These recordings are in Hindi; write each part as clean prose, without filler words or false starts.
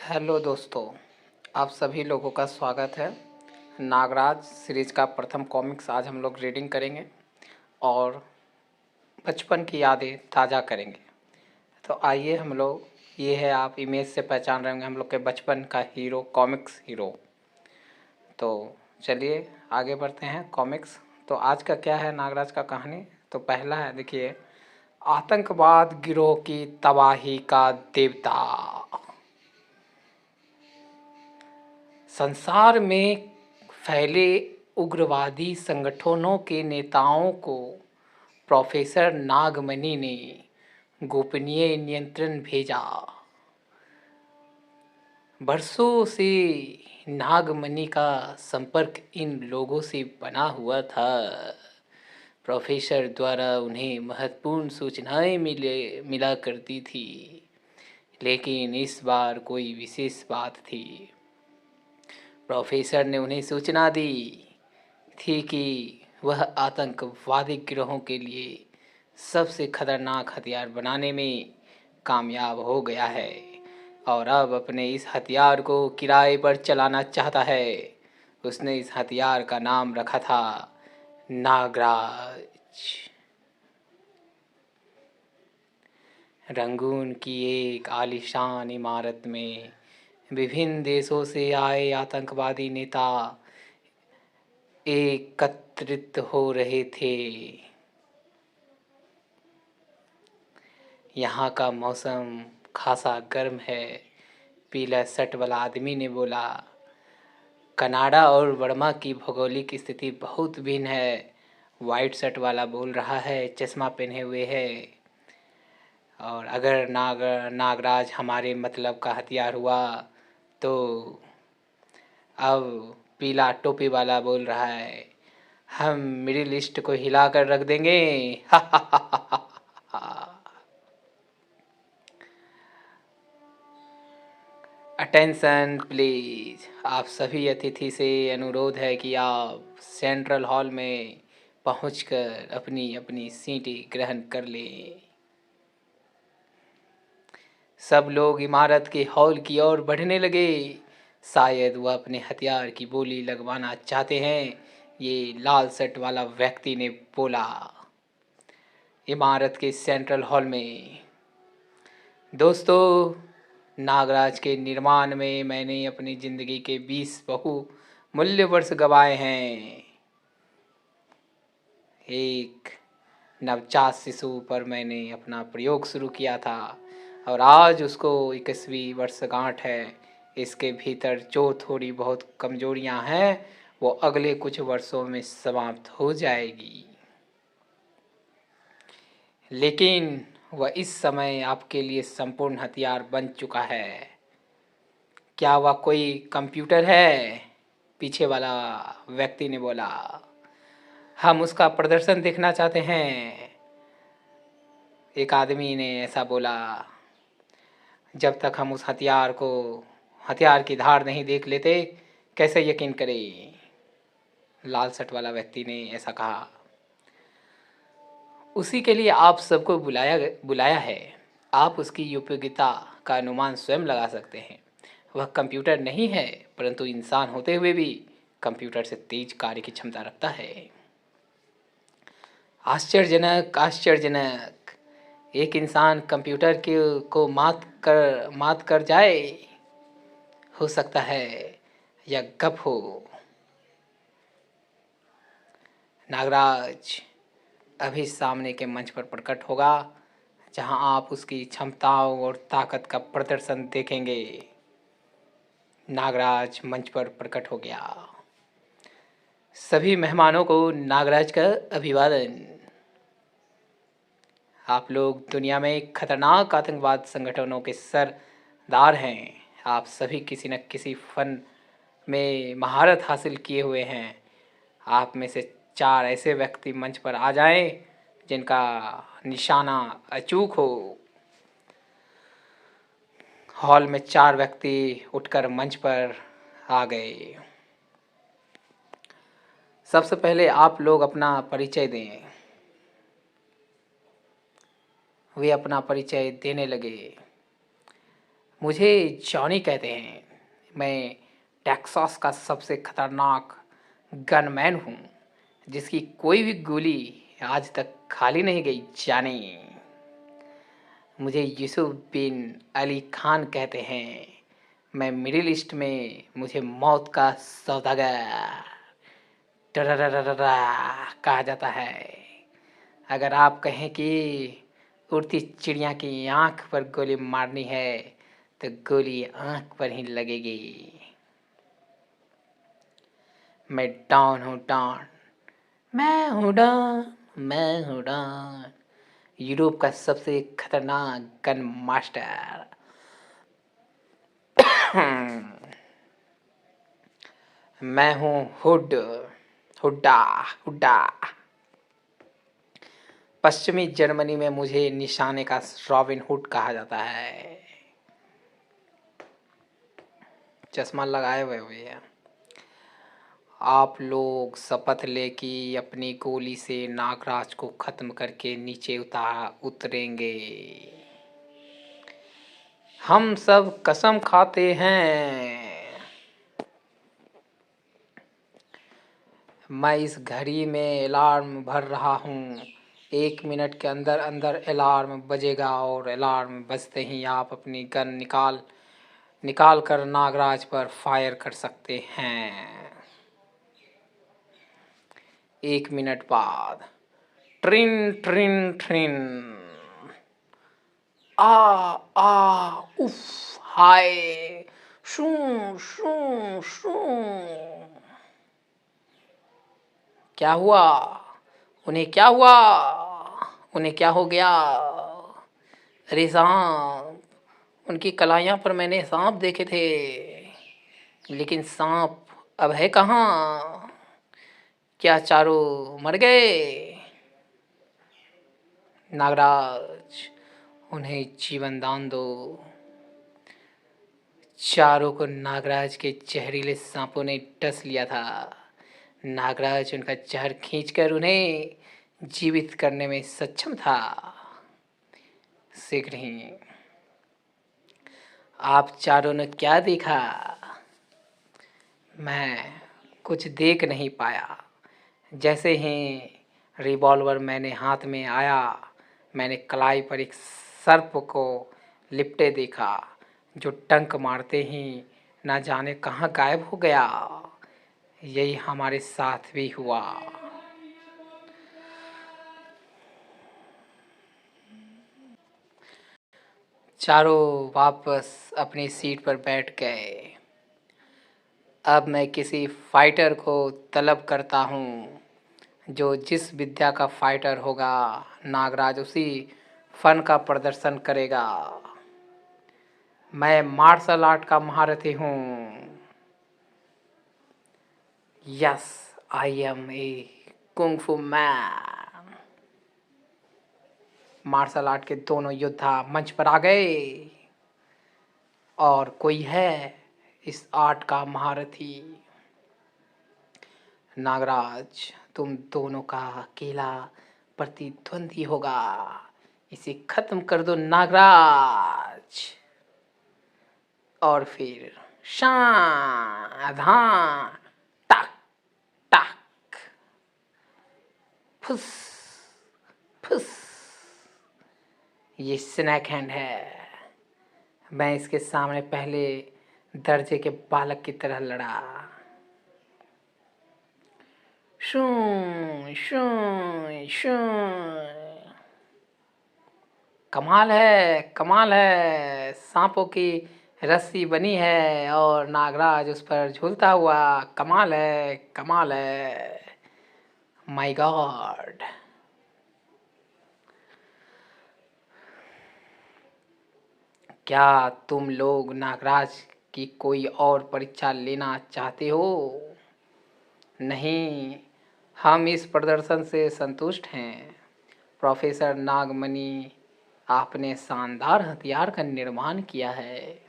हेलो दोस्तों, आप सभी लोगों का स्वागत है। नागराज सीरीज का प्रथम कॉमिक्स आज हम लोग रीडिंग करेंगे और बचपन की यादें ताज़ा करेंगे। तो आइए हम लोग, ये है, आप इमेज से पहचान रहे होंगे हम लोग के बचपन का हीरो, कॉमिक्स हीरो। तो चलिए आगे बढ़ते हैं कॉमिक्स। तो आज का क्या है नागराज का कहानी? तो पहला है, देखिए, आतंकवाद गिरोह की तबाही का देवता। संसार में फैले उग्रवादी संगठनों के नेताओं को प्रोफेसर नागमणि ने गोपनीय नियंत्रण भेजा। बरसों से नागमणि का संपर्क इन लोगों से बना हुआ था। प्रोफेसर द्वारा उन्हें महत्वपूर्ण सूचनाएं मिला करती थी, लेकिन इस बार कोई विशेष बात थी। प्रोफेसर ने उन्हें सूचना दी थी कि वह आतंकवादी गिरोहों के लिए सबसे खतरनाक हथियार बनाने में कामयाब हो गया है और अब अपने इस हथियार को किराए पर चलाना चाहता है। उसने इस हथियार का नाम रखा था नागराज। रंगून की एक आलीशान इमारत में विभिन्न देशों से आए आतंकवादी नेता एकत्रित हो रहे थे। यहाँ का मौसम खासा गर्म है, पीला शर्ट वाला आदमी ने बोला। कनाडा और बर्मा की भौगोलिक स्थिति बहुत भिन्न है, वाइट शर्ट वाला बोल रहा है, चश्मा पहने हुए है। और अगर नागराज हमारे मतलब का हथियार हुआ तो अब पीला टोपी वाला बोल रहा है, हम मिडिल ईस्ट को हिला कर रख देंगे। अटेंशन प्लीज, आप सभी अतिथि से अनुरोध है कि आप सेंट्रल हॉल में पहुंचकर अपनी अपनी सीटें ग्रहण कर लें। सब लोग इमारत के हॉल की ओर बढ़ने लगे। शायद वह अपने हथियार की बोली लगवाना चाहते हैं, ये लाल शर्ट वाला व्यक्ति ने बोला। इमारत के सेंट्रल हॉल में, दोस्तों, नागराज के निर्माण में मैंने अपनी ज़िंदगी के 20 बहुमूल्य वर्ष गंवाए हैं। एक नवजात शिशु पर मैंने अपना प्रयोग शुरू किया था और आज उसको 21वीं वर्षगांठ है। इसके भीतर जो थोड़ी बहुत कमजोरियां हैं वो अगले कुछ वर्षों में समाप्त हो जाएगी, लेकिन वह इस समय आपके लिए संपूर्ण हथियार बन चुका है। क्या वह कोई कंप्यूटर है? पीछे वाला व्यक्ति ने बोला। हम उसका प्रदर्शन देखना चाहते हैं, एक आदमी ने ऐसा बोला। जब तक हम उस हथियार की धार नहीं देख लेते कैसे यकीन करें? लाल शर्ट वाला व्यक्ति ने ऐसा कहा। उसी के लिए आप सबको बुलाया है। आप उसकी उपयोगिता का अनुमान स्वयं लगा सकते हैं। वह कंप्यूटर नहीं है, परंतु इंसान होते हुए भी कंप्यूटर से तेज कार्य की क्षमता रखता है। आश्चर्यजनक, आश्चर्यजनक। एक इंसान कंप्यूटर को मात कर जाए। हो सकता है यह गप हो। नागराज अभी सामने के मंच पर प्रकट होगा, जहां आप उसकी क्षमताओं और ताकत का प्रदर्शन देखेंगे। नागराज मंच पर प्रकट हो गया। सभी मेहमानों को नागराज का अभिवादन। आप लोग दुनिया में खतरनाक आतंकवाद संगठनों के सरदार हैं। आप सभी किसी न किसी फन में महारत हासिल किए हुए हैं। आप में से 4 ऐसे व्यक्ति मंच पर आ जाएं जिनका निशाना अचूक हो। हॉल में 4 व्यक्ति उठकर मंच पर आ गए। सबसे पहले आप लोग अपना परिचय दें। वे अपना परिचय देने लगे। मुझे जॉनी कहते हैं। मैं टेक्सास का सबसे खतरनाक गनमैन हूँ, जिसकी कोई भी गोली आज तक खाली नहीं गई जाने। मुझे यूसुफ बिन अली खान कहते हैं। मैं मिडिल ईस्ट में मुझे मौत का सौदागर टररररररा कहा जाता है। अगर आप कहें कि उड़ती चिड़िया की आंख पर गोली मारनी है तो गोली आंख पर ही लगेगी। मैं डॉन हूँ डॉन, मैं हूँ डॉन, यूरोप का सबसे खतरनाक गन मास्टर। मैं हूँ हुड्डा हुड्डा। पश्चिमी जर्मनी में मुझे निशाने का रॉबिन हुड कहा जाता है। चश्मा लगाए हुए भैया। आप लोग शपथ ले कि अपनी गोली से नागराज को खत्म करके नीचे उतरेंगे। हम सब कसम खाते हैं। मैं इस घड़ी में अलार्म भर रहा हूँ। 1 मिनट के अंदर अंदर अलार्म बजेगा और अलार्म बजते ही आप अपनी गन निकाल कर नागराज पर फायर कर सकते हैं। 1 मिनट बाद ट्रिन ट्रिन ट्रिन। आ उफ हाय शू शू शू। क्या हुआ? उन्हें क्या हुआ? उन्हें क्या हो गया? अरे सांप! उनकी कलाइयाँ पर मैंने सांप देखे थे, लेकिन सांप अब है कहाँ? क्या चारों मर गए? नागराज, उन्हें जीवन दान दो। चारों को नागराज के जहरीले सांपों ने डस लिया था। नागराज उनका जहर खींचकर उन्हें जीवित करने में सक्षम था। शीघ्र ही आप चारों ने क्या देखा? मैं कुछ देख नहीं पाया। जैसे ही रिवॉल्वर मैंने हाथ में आया, मैंने कलाई पर एक सर्प को लिपटे देखा, जो टंक मारते ही ना जाने कहाँ गायब हो गया। यही हमारे साथ भी हुआ। चारों वापस अपनी सीट पर बैठ गए। अब मैं किसी फाइटर को तलब करता हूँ। जो जिस विद्या का फाइटर होगा, नागराज उसी फन का प्रदर्शन करेगा। मैं मार्शल आर्ट का महारथी हूँ। Yes, I am a kung fu man. Martial art के दोनों योद्धा मंच पर आ गए। और कोई है इस आर्ट का महारथी? नागराज, तुम दोनों का अकेला प्रतिद्वंदी होगा। इसे खत्म कर दो नागराज। और फिर सावधान, टक टक, फुस फुस। ये स्नैक हैंड है। मैं इसके सामने पहले दर्जे के बालक की तरह लड़ा। शू शू शू। कमाल है। सांपों की रस्सी बनी है और नागराज उस पर झूलता हुआ। कमाल है। My God. क्या तुम लोग नागराज की कोई और परीक्षा लेना चाहते हो? नहीं, हम इस प्रदर्शन से संतुष्ट हैं। प्रोफेसर नागमणि, आपने शानदार हथियार का निर्माण किया है।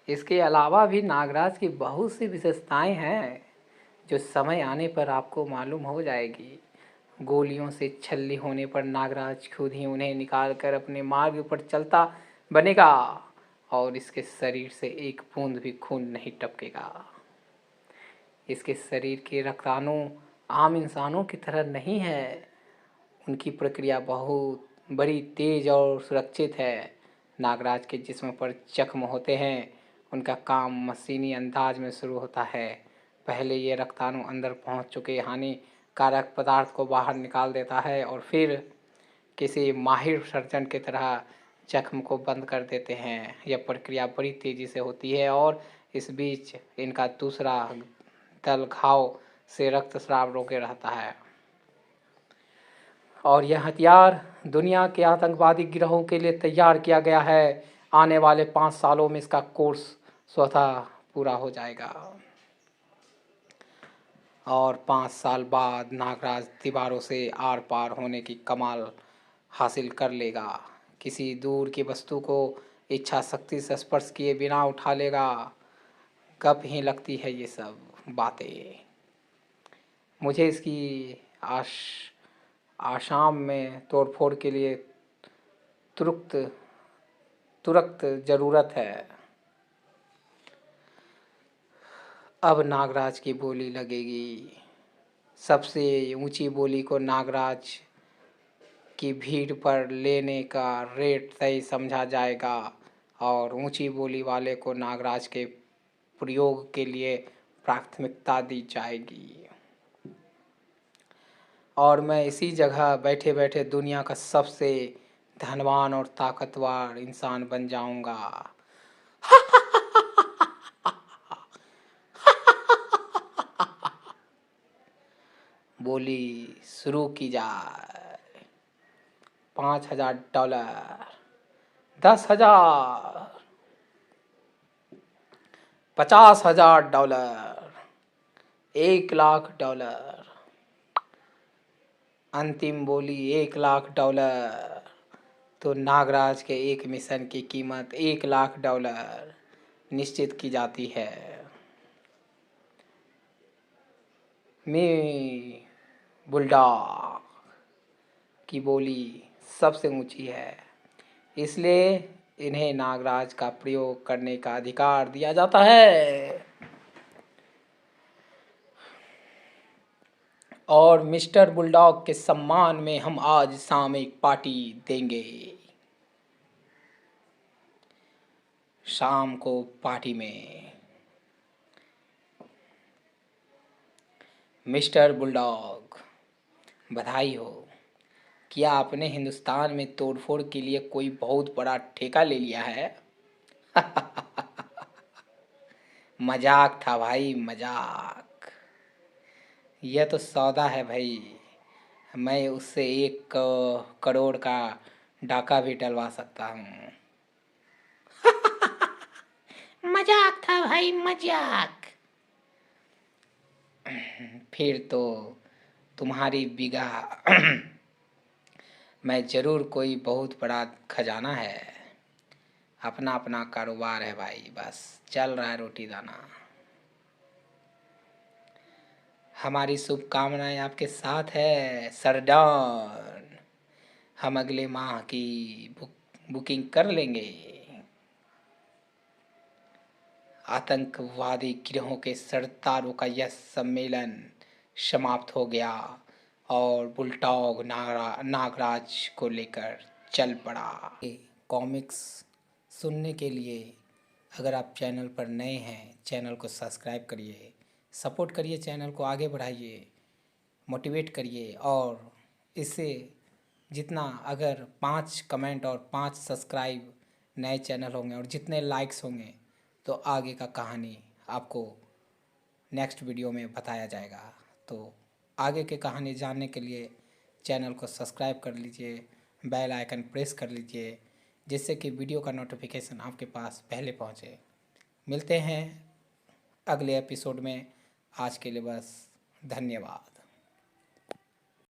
इसके अलावा भी नागराज की बहुत सी विशेषताएं हैं, जो समय आने पर आपको मालूम हो जाएगी। गोलियों से छल्ली होने पर नागराज खुद ही उन्हें निकालकर अपने मार्ग पर चलता बनेगा और इसके शरीर से एक बूंद भी खून नहीं टपकेगा। इसके शरीर के रक्ताणु आम इंसानों की तरह नहीं है, उनकी प्रक्रिया बहुत बड़ी, तेज और सुरक्षित है। नागराज के जिस्म पर जख्म होते हैं, उनका काम मशीनी अंदाज में शुरू होता है। पहले ये रक्ताणु अंदर पहुंच चुके हानिकारक पदार्थ को बाहर निकाल देता है और फिर किसी माहिर सर्जन की तरह जख्म को बंद कर देते हैं। यह प्रक्रिया बड़ी तेज़ी से होती है और इस बीच इनका दूसरा दल घाव से रक्तस्राव रोके रहता है। और यह हथियार दुनिया के आतंकवादी गिरोहों के लिए तैयार किया गया है। आने वाले 5 सालों में इसका कोर्स स्वतः पूरा हो जाएगा और 5 साल बाद नागराज दीवारों से आर पार होने की कमाल हासिल कर लेगा। किसी दूर की वस्तु को इच्छा शक्ति से स्पर्श किए बिना उठा लेगा। गप ही लगती है ये सब बातें। मुझे इसकी आसाम में तोड़फोड़ के लिए तुरंत ज़रूरत है। अब नागराज की बोली लगेगी। सबसे ऊंची बोली को नागराज की भीड़ पर लेने का रेट तय समझा जाएगा और ऊंची बोली वाले को नागराज के प्रयोग के लिए प्राथमिकता दी जाएगी। और मैं इसी जगह बैठे बैठे दुनिया का सबसे धनवान और ताकतवर इंसान बन जाऊंगा। बोली शुरू की जाए। $5,000, 10,000, $50,000, $1,00,000। अंतिम बोली $1,00,000। तो नागराज के एक मिशन की कीमत $1,00,000 निश्चित की जाती है। मी बुलडॉग की बोली सबसे ऊंची है, इसलिए इन्हें नागराज का प्रयोग करने का अधिकार दिया जाता है। और मिस्टर बुलडॉग के सम्मान में हम आज शाम एक पार्टी देंगे। शाम को पार्टी में मिस्टर बुलडॉग, बधाई हो। क्या आपने हिंदुस्तान में तोड़फोड़ के लिए कोई बहुत बड़ा ठेका ले लिया है? मजाक था भाई, मजाक। यह तो सौदा है भाई, मैं उससे 1 करोड़ का डाका भी डलवा सकता हूँ। मजाक था भाई, मजाक। फिर तो तुम्हारी बिगा मैं ज़रूर कोई बहुत बड़ा खजाना है। अपना अपना कारोबार है भाई, बस चल रहा है रोटी दाना। हमारी शुभकामनाएं आपके साथ है सरदार। हम अगले माह की बुकिंग कर लेंगे। आतंकवादी गिरोहों के सरदारों का यह सम्मेलन समाप्त हो गया और बुलडॉग नागराज को लेकर चल पड़ा। कॉमिक्स सुनने के लिए अगर आप चैनल पर नए हैं, चैनल को सब्सक्राइब करिए, सपोर्ट करिए, चैनल को आगे बढ़ाइए, मोटिवेट करिए। और इससे जितना अगर 5 कमेंट और 5 सब्सक्राइब नए चैनल होंगे और जितने लाइक्स होंगे तो आगे का कहानी आपको नेक्स्ट वीडियो में बताया जाएगा। तो आगे की कहानी जानने के लिए चैनल को सब्सक्राइब कर लीजिए, बेल आइकन प्रेस कर लीजिए, जिससे कि वीडियो का नोटिफिकेशन आपके पास पहले पहुंचे। मिलते हैं अगले एपिसोड में। आज के लिए बस, धन्यवाद।